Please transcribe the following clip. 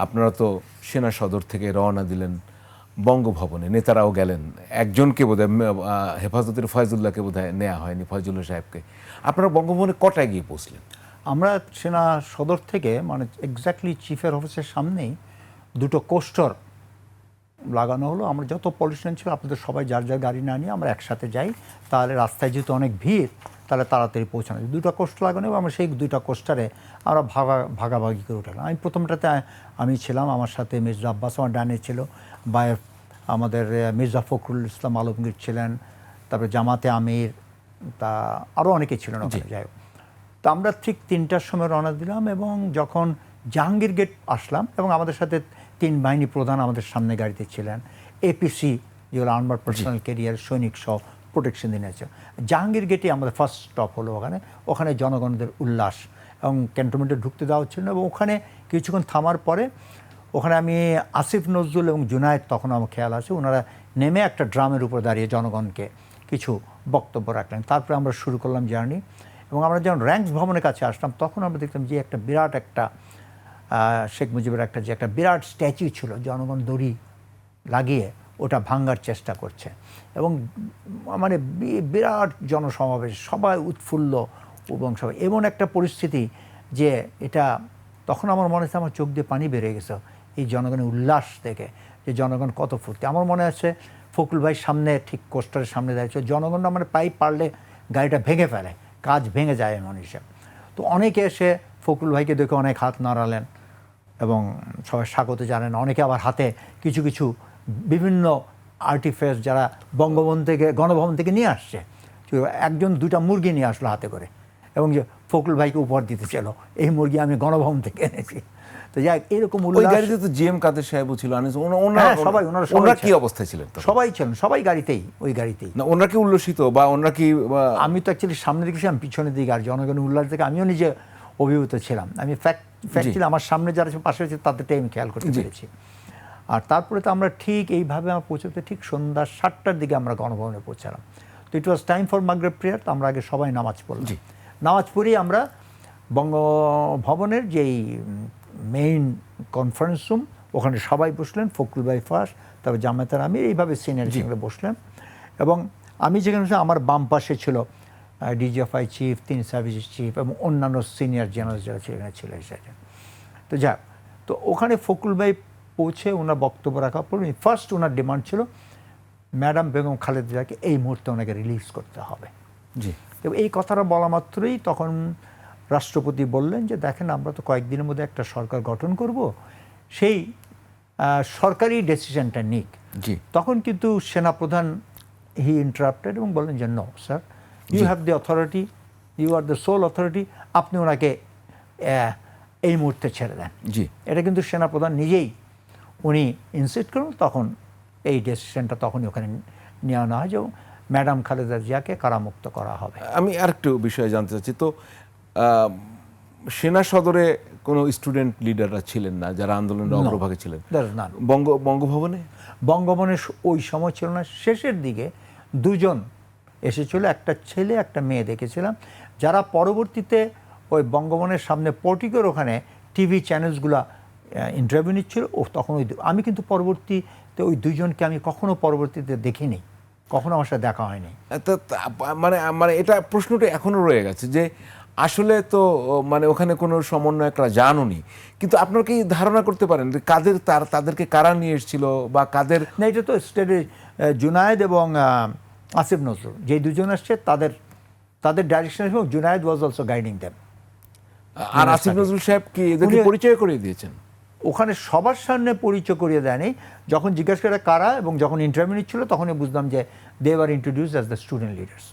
আপনারা তো সেনা সদর থেকে রওনা দিলেন বঙ্গভবনে, নেতারাও গেলেন, একজনকে বোধহয় হেফাজতের ফয়জুল্লাহকে বোধহয় নেওয়া হয়নি, ফয়জুল্লাহ সাহেবকে। আপনারা বঙ্গভবনে কটায় গিয়ে পৌঁছলেন? আমরা সেনা সদর থেকে মানে এক্স্যাক্টলি চিফের অফিসের সামনেই দুটো কোস্টার লাগানো হলো। আমরা যত পলিটিশিয়ান ছিল আপনাদের সবাই যার যার গাড়ি না নিয়ে আমরা একসাথে যাই, তাহলে রাস্তায় যেহেতু অনেক ভিড় তাহলে তাড়াতাড়ি পৌঁছানো যায়। দুটো কোস্টার লাগানো এবং আমরা সেই দুইটা কোস্টারে আমরা ভাগাভাগি করে উঠলাম। আমি প্রথমটাতে আমি ছিলাম, আমার সাথে মির্জা আব্বাস আমার ডানে ছিল, বা আমাদের মির্জা ফখরুল ইসলাম আলমগীর ছিলেন, তারপরে জামাতে আমির, তা আরও অনেকে ছিলেন ওখানে। যাই হোক, তো আমরা ঠিক 3টার সময় রওনা দিলাম এবং যখন জাহাঙ্গীর গেট আসলাম এবং আমাদের সাথে 3 বাহিনী প্রধান আমাদের সামনে গাড়িতে ছিলেন, এপিসি যেগুলো আর্মার পার্সোনাল ক্যারিয়ার সৈনিক সহ প্রোটেকশন দিয়েছে। জাহাঙ্গীর গেটে আমাদের ফার্স্ট স্টপ হলো। ওখানে জনগণদের উল্লাস এবং ক্যান্টনমেন্টে ঢুকতে দেওয়া হচ্ছিল না। এবং ওখানে কিছুক্ষণ থামার পরে ওখানে আমি আসিফ নজরুল এবং জুনায়েদ, তখন আমার খেয়াল আছে, ওনারা নেমে একটা ড্রামের উপর দাঁড়িয়ে জনগণকে কিছু বক্তব্য রাখলেন। তারপরে আমরা শুরু করলাম জার্নি। এবং আমরা যখন র্যাঙ্কস ভবনের কাছে আসলাম তখন আমরা দেখলাম যে একটা বিরাট একটা শেখ মুজিবের যে একটা বিরাট স্ট্যাচু ছিল, জনগণ দড়ি লাগিয়ে ওটা ভাঙার চেষ্টা করছে এবং মানে বিরাট জনসমাবেশ, সবাই উৎফুল্ল এবং সবাই এমন একটা পরিস্থিতি যে এটা তখন আমার মনে হচ্ছে আমার চোখ দিয়ে পানি বেরিয়ে গেছে এই জনগণের উল্লাস দেখে, যে জনগণ কত ফুর্তি। আমার মনে আছে ফখরুল ভাই সামনে ঠিক কোস্টারের সামনে দাঁড়িয়েছে, জনগণ মানে পাইপ পারলে গাড়িটা ভেঙে ফেলে, কাজ ভেঙে যায় এমন হিসাব। তো অনেকে এসে ফখরুল ভাইকে দেখে অনেক হাত নাড়ালেন এবং সবাই স্বাগত জানেন। অনেকে আবার হাতে কিছু কিছু বিভিন্ন আর্টিফ্যাক্ট যারা গণভবন থেকে নিয়ে আসছে, একজন 2টা মুরগি নিয়ে আসলো হাতে করে এবং যে ফখরুল ভাইকে উপহার দিতে ছিল, এই মুরগি আমি গণভবন থেকে এনেছি। তো যাই এরকম ওই গাড়িতে তো জিএম কাদের সাহেবও ছিল, সবাই ওনারা কি অবস্থায় ছিলেন? সবাই ছিলেন, সবাই গাড়িতেই, ওই গাড়িতেই। না ওনারা কি উল্লসিত বা ওনারা কি? আমি তো অ্যাকচুয়ালি সামনের দিকে ছিলাম, পিছনের দিকে আর জনগণের উল্লাস থেকে আমিও নিজে অভিভূত ছিলাম। আমি ফ্যাক্টলি আমার সামনে যারা পাশে আছে তাদেরটাই আমি খেয়াল করতে পেরেছি। আর তারপরে তো আমরা ঠিক এইভাবে আমরা পৌঁছতে ঠিক সন্ধ্যা 7টার দিকে আমরা গণভবনে পৌঁছালাম। তো ইট ওয়াজ টাইম ফর মাগরিব প্রেয়ার। তো আমরা আগে সবাই নামাজ পড়লাম। নামাজ পড়েই আমরা বঙ্গভবনের যেই মেইন কনফারেন্স রুম, ওখানে সবাই বসলেন, ফখরুল ভাই ফার্স্ট, তারপর জামাতের আমির, এইভাবে সিনিয়র সঙ্গে বসলেন। এবং আমি যেখানে আমার বাম পাশে ছিল ডিজিএফআই চিফ, 3 সার্ভিস চিফ এবং অন্যান্য সিনিয়র জেনারেল যারা ছিল এখানে ছিল এই সাইডে। তো যাক, তো ওখানে ফখরুল ভাই পৌঁছে ওনার বক্তব্য রাখার পর ফার্স্ট ওনার ডিমান্ড ছিল ম্যাডাম বেগম খালেদা জিয়াকে এই মুহূর্তে ওনাকে রিলিজ করতে হবে। জি। তো এই কথাটা বলা মাত্রই তখন রাষ্ট্রপতি বললেন যে দেখেন, আমরা তো কয়েকদিনের মধ্যে একটা সরকার গঠন করব, সেই সরকারি ডিসিশনটা নিক। জি। তখন কিন্তু সেনাপ্রধান হি ইন্টারাপ্টেড এবং বললেন যে no sir, you have the authority, you are the sole authority, আপনি ওনাকে এই মুহূর্তে ছেড়ে দেন। জি। এটা কিন্তু সেনাপ্রধান নিজেই উনি ইনসিস্ট করুন, তখন এই ডিসিশনটা তখনই ওখানে নেওয়া হয় যে ম্যাডাম খালেদা জিয়াকে কারামুক্ত করা হবে। আমি আরেকটু বিষয় জানতে চাচ্ছি, তো সেনা সদরে কোনো স্টুডেন্ট লিডাররা ছিলেন না যারা আন্দোলনের অগ্রভাগে ছিলেন? বঙ্গভবনে ওই সময় ছিল না। শেষের দিকে 2জন এসেছিল, একটা ছেলে একটা মেয়ে দেখেছিলাম, যারা পরবর্তীতে ওই বঙ্গভবনের সামনে পোর্টিকের ওখানে টিভি চ্যানেলসগুলো ইন্টারভিউ নিচ্ছিল। তখন আমি কিন্তু পরবর্তীতে ওই 2জনকে আমি কখনো পরবর্তীতে দেখিনি, কখনো আমার সাথে দেখা হয়নি। মানে এটা প্রশ্নটা এখনো রয়ে গেছে যে আসলে তো মানে ওখানে কোনো সমন্বয়করা জানুনি, কিন্তু আপনারা কি ধারণা করতে পারেন যে তাদেরকে কারা নিয়ে এসেছিল বা কাদের? না, এটা তো স্টেটে জুনায়েদ এবং আসিফ নজরুল যে 2জন আসছে তাদের ডাইরেকশন, এবং Junaid was also guiding them. আর আসিফ নজরুল সাহেব কি এদেরকে পরিচয় করিয়ে দিয়েছেন? ওখানে সবার সামনে পরিচয় করিয়ে দেয়নি। যখন জিজ্ঞাসা করে কারা এবং যখন ইন্টারভিউ নিচ্ছিল তখনই বুঝলাম যে they were introduced as the student leaders.